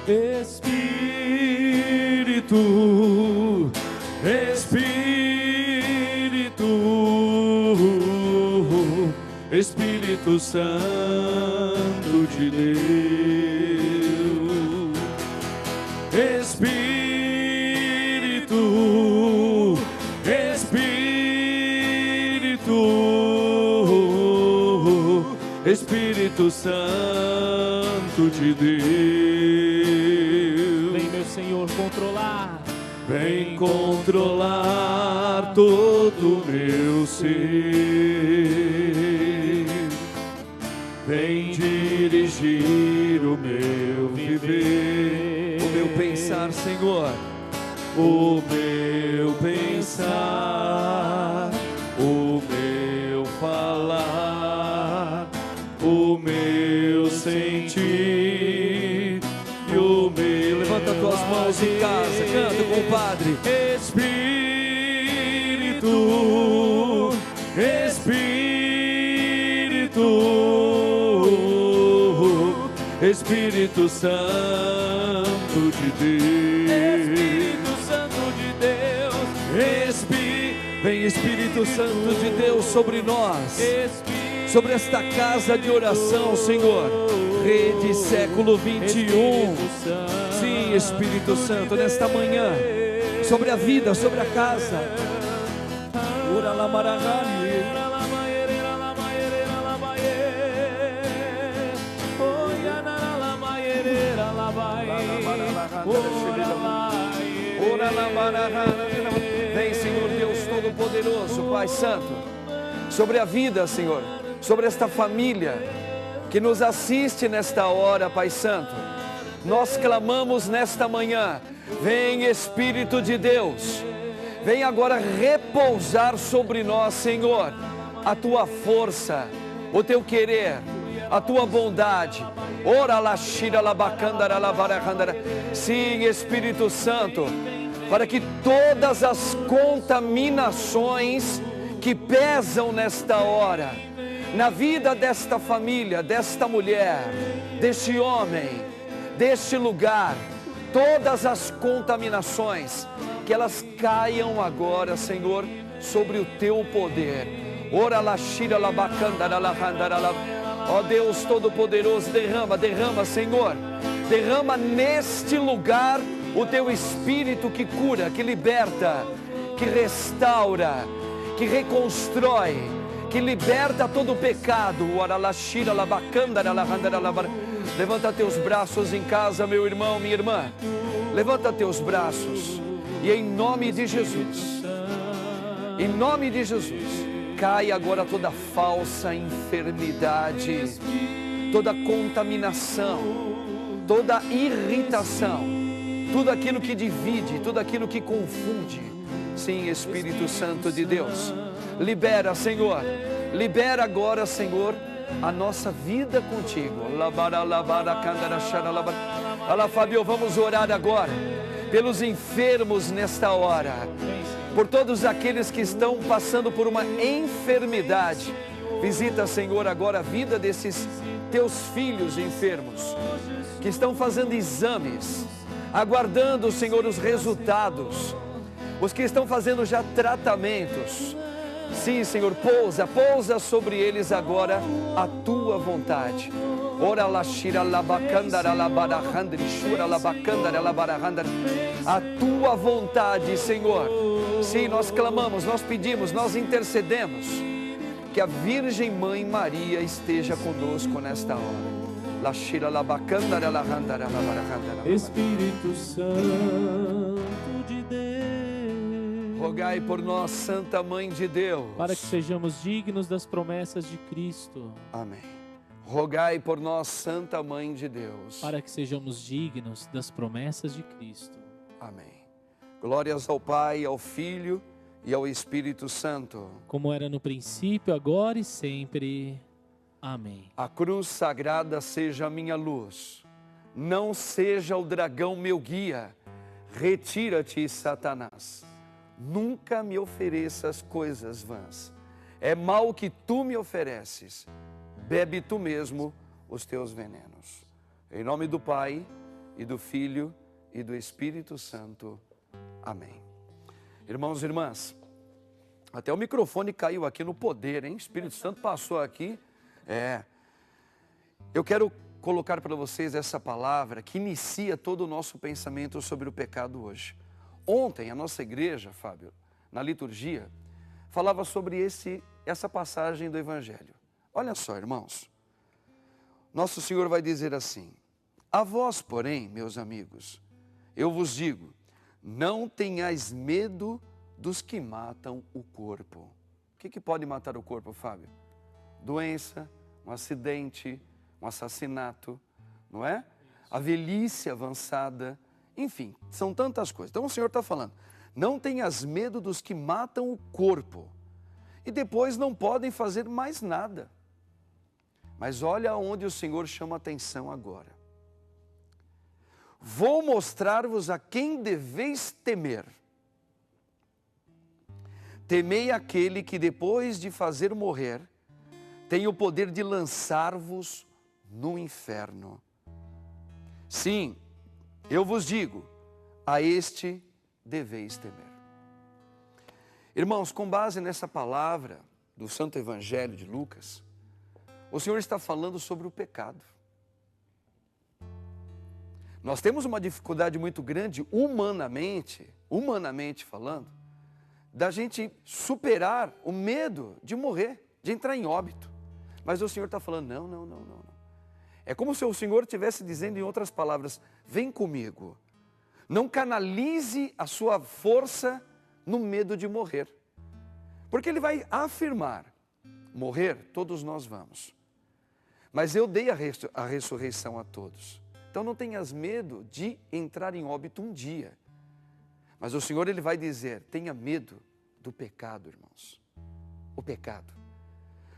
Espírito, Espírito, Espírito Santo de Deus. Espírito, Espírito, Espírito Santo de Deus. Vem, meu Senhor, controlar. Vem controlar todo o meu ser. Vem dirigir o meu viver. O meu pensar, Senhor. O meu pensar. O meu falar. O meu sentir. E o meu Levanta tuas mãos em casa, canta com o Padre. Espírito, Espírito, Espírito Santo de Deus. Espírito Santo de Deus. Vem, Espírito Santo de Deus, sobre nós, sobre esta casa de oração, Senhor. Rede Século 21. Sim, Espírito Santo, nesta manhã, sobre a vida, sobre a casa. Ora la maragani. Vem, Senhor Deus Todo-Poderoso, Pai Santo, sobre a vida, Senhor, sobre esta família que nos assiste nesta hora, Pai Santo. Nós clamamos nesta manhã: vem, Espírito de Deus, vem agora repousar sobre nós, Senhor, a tua força, o teu querer, a tua bondade. Ora la shira la bacandara la baracandara. Sim, Espírito Santo, para que todas as contaminações que pesam nesta hora, na vida desta família, desta mulher, deste homem, deste lugar, todas as contaminações, que elas caiam agora, Senhor, sobre o teu poder. Ora la shira la bacandara la handara la. Ó Deus Todo-Poderoso, derrama, Senhor, derrama neste lugar o teu Espírito que cura, que liberta, que restaura, que reconstrói, que liberta todo o pecado. Levanta teus braços em casa, meu irmão, minha irmã. Levanta teus braços e em nome de Jesus, cai agora toda falsa enfermidade, toda contaminação, toda irritação, tudo aquilo que divide, tudo aquilo que confunde. Sim, Espírito Santo de Deus, libera, Senhor, libera agora, Senhor, a nossa vida contigo. Olha, Fábio, vamos orar agora pelos enfermos nesta hora, por todos aqueles que estão passando por uma enfermidade. Visita, Senhor, agora a vida desses teus filhos enfermos, que estão fazendo exames, aguardando, Senhor, os resultados, os que estão fazendo já tratamentos. Sim, Senhor, pousa sobre eles agora a tua vontade. Ora la shira la bacandara la barahandri shura la bacandara la barahandra. A tua vontade, Senhor. Sim, nós clamamos, nós pedimos, nós intercedemos que a Virgem Mãe Maria esteja conosco nesta hora. La shira la bacandara la handara la barahandra. Espírito Santo de Deus, rogai por nós, Santa Mãe de Deus, para que sejamos dignos das promessas de Cristo. Amém. Rogai por nós, Santa Mãe de Deus, para que sejamos dignos das promessas de Cristo. Amém. Glórias ao Pai, ao Filho e ao Espírito Santo, como era no princípio, agora e sempre. Amém. A cruz sagrada seja a minha luz, não seja o dragão meu guia. Retira-te, Satanás. Nunca me ofereças coisas vãs. É mal que tu me ofereces. Bebe tu mesmo os teus venenos. Em nome do Pai, e do Filho e do Espírito Santo. Amém. Irmãos e irmãs, até o microfone caiu aqui no poder, hein? O Espírito Santo passou aqui. Eu quero colocar para vocês essa palavra que inicia todo o nosso pensamento sobre o pecado hoje. Ontem, a nossa igreja, Fábio, na liturgia, falava sobre essa passagem do Evangelho. Olha só, irmãos. Nosso Senhor vai dizer assim: a vós, porém, meus amigos, eu vos digo, não tenhais medo dos que matam o corpo. O que pode matar o corpo, Fábio? Doença, um acidente, um assassinato, não é? A velhice avançada, enfim, são tantas coisas. Então o Senhor está falando, não tenhas medo dos que matam o corpo e depois não podem fazer mais nada. Mas olha onde o Senhor chama a atenção agora. Vou mostrar-vos a quem deveis temer. Temei aquele que depois de fazer morrer, tem o poder de lançar-vos no inferno. Sim, eu vos digo, a este deveis temer. Irmãos, com base nessa palavra do Santo Evangelho de Lucas, o Senhor está falando sobre o pecado. Nós temos uma dificuldade muito grande, humanamente falando, da gente superar o medo de morrer, de entrar em óbito. Mas o Senhor está falando, não. É como se o Senhor estivesse dizendo em outras palavras, vem comigo. Não canalize a sua força no medo de morrer. Porque Ele vai afirmar, morrer, todos nós vamos. Mas eu dei a ressurreição a todos. Então não tenhas medo de entrar em óbito um dia. Mas o Senhor, Ele vai dizer, tenha medo do pecado, irmãos. O pecado.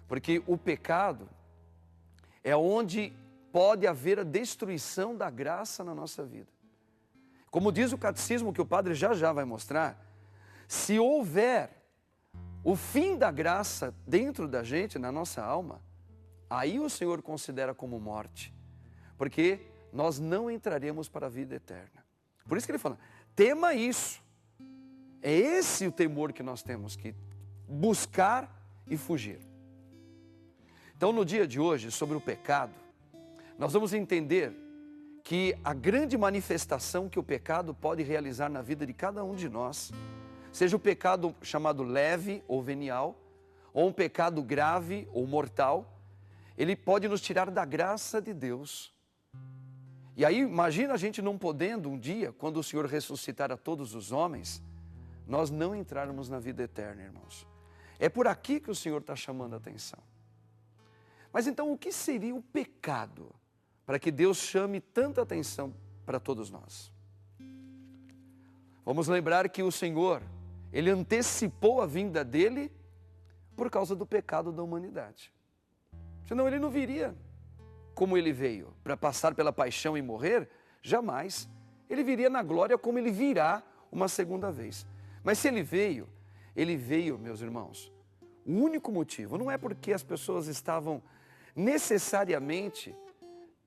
Porque o pecado é onde pode haver a destruição da graça na nossa vida. Como diz o catecismo, que o padre já vai mostrar, se houver o fim da graça dentro da gente, na nossa alma, aí o Senhor considera como morte. Porque nós não entraremos para a vida eterna. Por isso que Ele fala, tema isso. É esse o temor que nós temos que buscar e fugir. Então, no dia de hoje, sobre o pecado, nós vamos entender que a grande manifestação que o pecado pode realizar na vida de cada um de nós, seja o pecado chamado leve ou venial, ou um pecado grave ou mortal, ele pode nos tirar da graça de Deus. E aí, imagina a gente não podendo um dia, quando o Senhor ressuscitar a todos os homens, nós não entrarmos na vida eterna, irmãos. É por aqui que o Senhor está chamando a atenção. Mas então, o que seria o pecado para que Deus chame tanta atenção para todos nós? Vamos lembrar que o Senhor, Ele antecipou a vinda dEle por causa do pecado da humanidade. Senão Ele não viria como Ele veio, para passar pela paixão e morrer, jamais. Ele viria na glória como Ele virá uma segunda vez. Mas se Ele veio, meus irmãos, o único motivo, não é porque as pessoas estavam necessariamente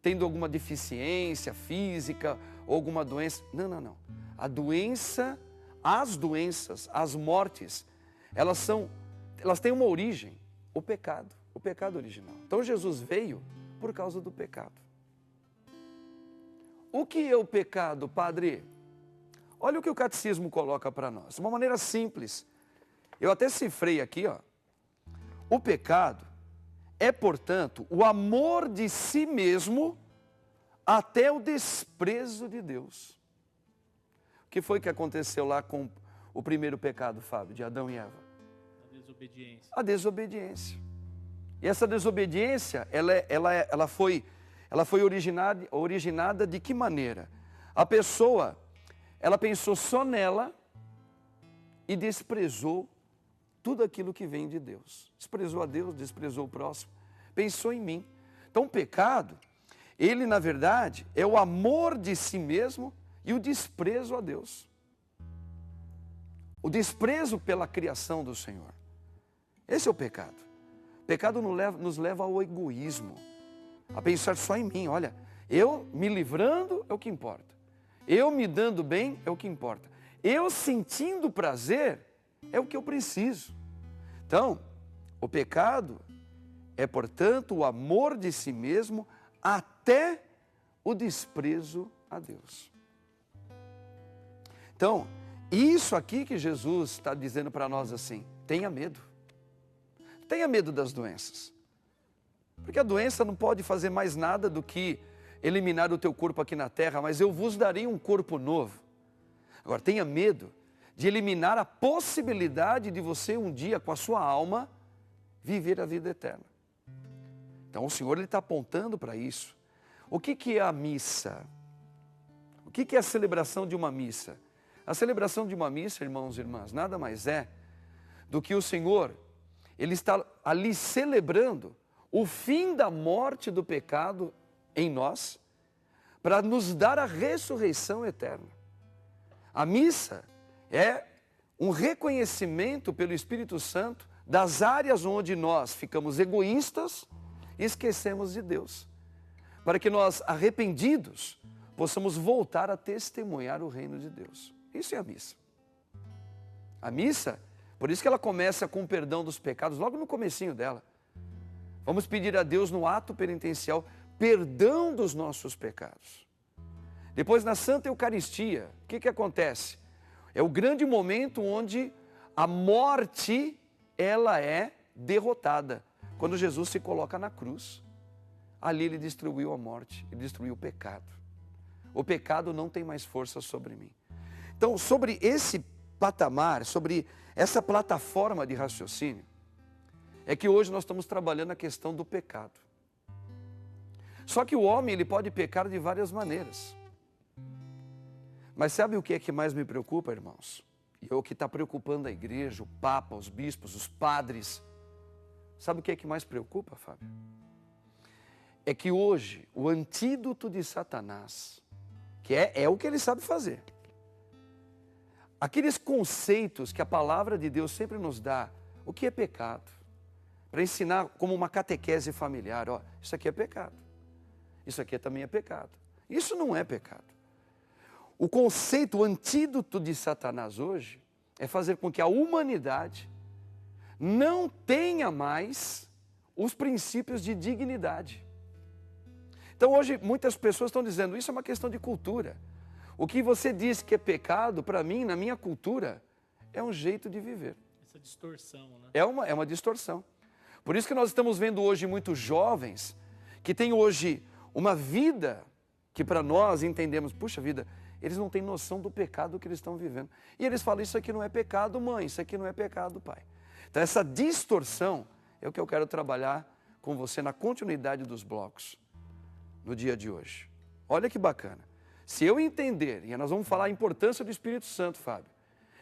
tendo alguma deficiência física ou alguma doença. Não. As doenças, as mortes, elas têm uma origem, o pecado original. Então Jesus veio por causa do pecado. O que é o pecado, padre? Olha o que o catecismo coloca para nós, de uma maneira simples. Eu até cifrei aqui, ó. O pecado é, portanto, o amor de si mesmo até o desprezo de Deus. O que foi que aconteceu lá com o primeiro pecado, Fábio, de Adão e Eva? A desobediência. E essa desobediência, ela foi originada de que maneira? A pessoa, ela pensou só nela e desprezou tudo aquilo que vem de Deus. Desprezou a Deus, desprezou o próximo, pensou em mim. Então o pecado, ele na verdade é o amor de si mesmo e o desprezo a Deus. O desprezo pela criação do Senhor. Esse é o pecado. O pecado nos leva ao egoísmo, a pensar só em mim. Olha, Eu me livrando é o que importa. Eu me dando bem é o que importa. Eu sentindo prazer é o que eu preciso. Então, o pecado é, portanto, o amor de si mesmo até o desprezo a Deus. Então, isso aqui que Jesus está dizendo para nós assim, tenha medo. Tenha medo das doenças. Porque a doença não pode fazer mais nada do que eliminar o teu corpo aqui na terra, mas eu vos darei um corpo novo. Agora, tenha medo de eliminar a possibilidade de você um dia, com a sua alma, viver a vida eterna. Então, o Senhor está apontando para isso. O que é a missa? O que é a celebração de uma missa? A celebração de uma missa, irmãos e irmãs, nada mais é do que o Senhor, Ele está ali celebrando o fim da morte do pecado em nós, para nos dar a ressurreição eterna. A missa é um reconhecimento pelo Espírito Santo das áreas onde nós ficamos egoístas e esquecemos de Deus, para que nós, arrependidos, possamos voltar a testemunhar o reino de Deus. Isso é a missa. A missa, por isso que ela começa com o perdão dos pecados, logo no comecinho dela. Vamos pedir a Deus no ato penitencial perdão dos nossos pecados. Depois, na Santa Eucaristia, o que acontece? É o grande momento onde a morte, ela é derrotada. Quando Jesus se coloca na cruz, ali Ele destruiu a morte, Ele destruiu o pecado. O pecado não tem mais força sobre mim. Então, sobre esse patamar, sobre essa plataforma de raciocínio, é que hoje nós estamos trabalhando a questão do pecado. Só que o homem, ele pode pecar de várias maneiras. Mas sabe o que é que mais me preocupa, irmãos? E é o que está preocupando a igreja, o Papa, os bispos, os padres. Sabe o que é que mais preocupa, Fábio? É que hoje, o antídoto de Satanás, que é o que ele sabe fazer. Aqueles conceitos que a palavra de Deus sempre nos dá, o que é pecado? Para ensinar como uma catequese familiar, ó, isso aqui é pecado. Isso aqui também é pecado. Isso não é pecado. O conceito, o antídoto de Satanás hoje é fazer com que a humanidade não tenha mais os princípios de dignidade. Então hoje muitas pessoas estão dizendo, isso é uma questão de cultura. O que você diz que é pecado, para mim, na minha cultura, é um jeito de viver. Essa distorção, né? É uma distorção. Por isso que nós estamos vendo hoje muitos jovens que têm hoje uma vida que para nós entendemos, puxa vida, eles não têm noção do pecado que eles estão vivendo. E eles falam, isso aqui não é pecado, mãe, isso aqui não é pecado, pai. Então essa distorção é o que eu quero trabalhar com você na continuidade dos blocos, no dia de hoje. Olha que bacana. Se eu entender, e nós vamos falar a importância do Espírito Santo, Fábio.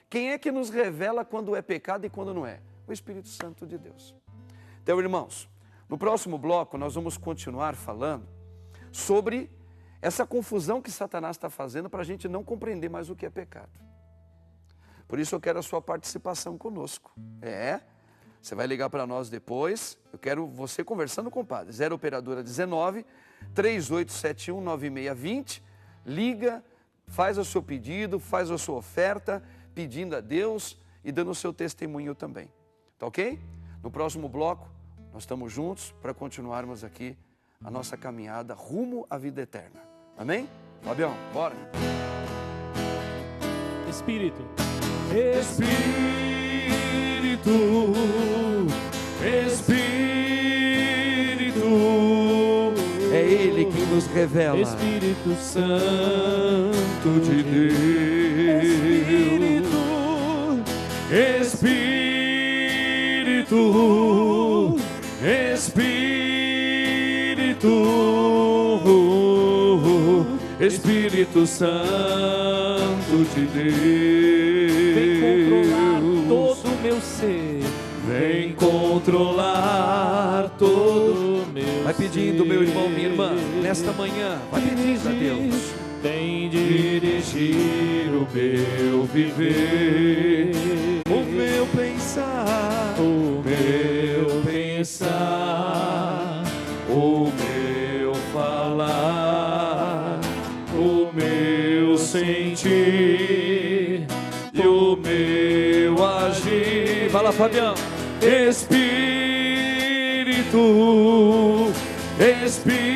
Quem é que nos revela quando é pecado e quando não é? O Espírito Santo de Deus. Então, irmãos, no próximo bloco nós vamos continuar falando sobre essa confusão que Satanás está fazendo para a gente não compreender mais o que é pecado. Por isso eu quero a sua participação conosco. Você vai ligar para nós depois. Eu quero você conversando com o padre. 0 operadora 19 3871 9620. Liga, faz o seu pedido, faz a sua oferta, pedindo a Deus e dando o seu testemunho também. Tá ok? No próximo bloco, nós estamos juntos para continuarmos aqui a nossa caminhada rumo à vida eterna. Amém? Fabião, bora! Espírito. Espírito, Espírito, é Ele quem nos revela. Espírito Santo de Deus, Espírito, Espírito Santo de Deus, vem controlar todo o meu ser. vem controlar todo o meu Vai pedindo, meu irmão, minha irmã, nesta manhã, vai pedindo a Deus. Vem dirigir o meu viver, o meu pensar, o meu falar. sentir e o meu agir. Fala, Fabião. Espírito, Espírito,